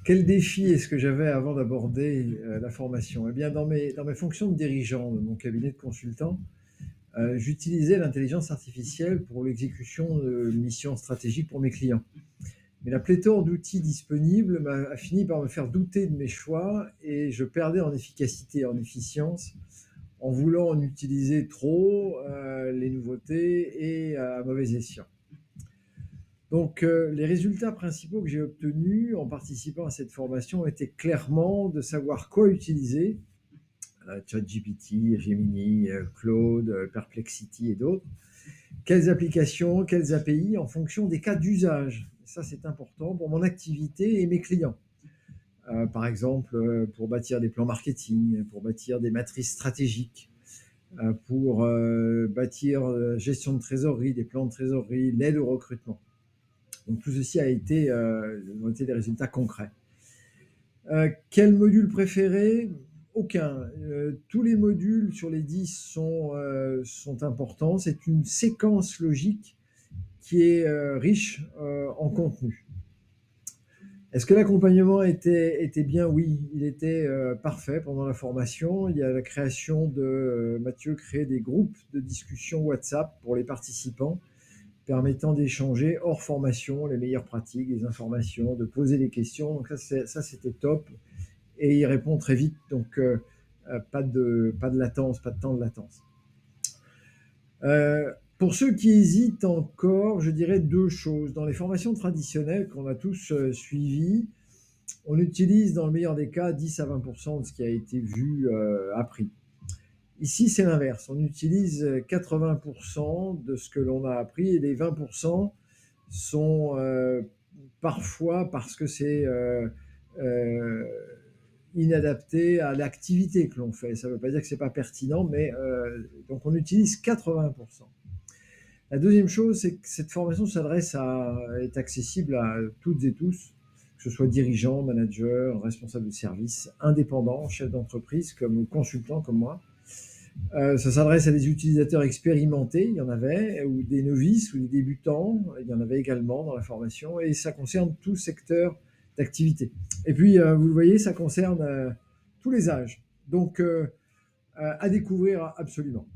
Quel défi est-ce que j'avais avant d'aborder la formation? Eh bien, dans mes fonctions de dirigeant de mon cabinet de consultant, j'utilisais l'intelligence artificielle pour l'exécution de missions stratégiques pour mes clients. Mais la pléthore d'outils disponibles a fini par me faire douter de mes choix et je perdais en efficacité, en efficience, en voulant en utiliser trop les nouveautés et à mauvais escient. Donc, les résultats principaux que j'ai obtenus en participant à cette formation étaient clairement de savoir quoi utiliser, ChatGPT, Gemini, Claude, Perplexity et d'autres, quelles applications, quelles API en fonction des cas d'usage. Ça, c'est important pour mon activité et mes clients. Par exemple, pour bâtir des plans marketing, pour bâtir des matrices stratégiques, pour bâtir gestion de trésorerie, des plans de trésorerie, l'aide au recrutement. Donc tout ceci ont été des résultats concrets. Quel module préféré? Aucun. Tous les modules sur les 10 sont importants. C'est une séquence logique qui est riche en contenu. Est-ce que l'accompagnement était bien? Oui, il était parfait pendant la formation. Il y a la création de Mathieu crée des groupes de discussion WhatsApp pour les participants, permettant d'échanger hors formation les meilleures pratiques, les informations, de poser des questions. Donc ça c'était top. Et il répond très vite, donc pas de latence, pas de temps de latence. Pour ceux qui hésitent encore, je dirais deux choses. Dans les formations traditionnelles qu'on a tous suivies, on utilise dans le meilleur des cas 10 à 20% de ce qui a été vu, appris. Ici, c'est l'inverse. On utilise 80% de ce que l'on a appris et les 20% sont parfois parce que c'est inadapté à l'activité que l'on fait. Ça ne veut pas dire que ce n'est pas pertinent, mais donc on utilise 80%. La deuxième chose, c'est que cette formation est accessible à toutes et tous, que ce soit dirigeants, managers, responsables de service, indépendants, chefs d'entreprise, comme consultants comme moi. Ça s'adresse à des utilisateurs expérimentés, il y en avait, ou des novices ou des débutants, il y en avait également dans la formation, et ça concerne tout secteur d'activité. Et puis, vous le voyez, ça concerne tous les âges. Donc, à découvrir absolument.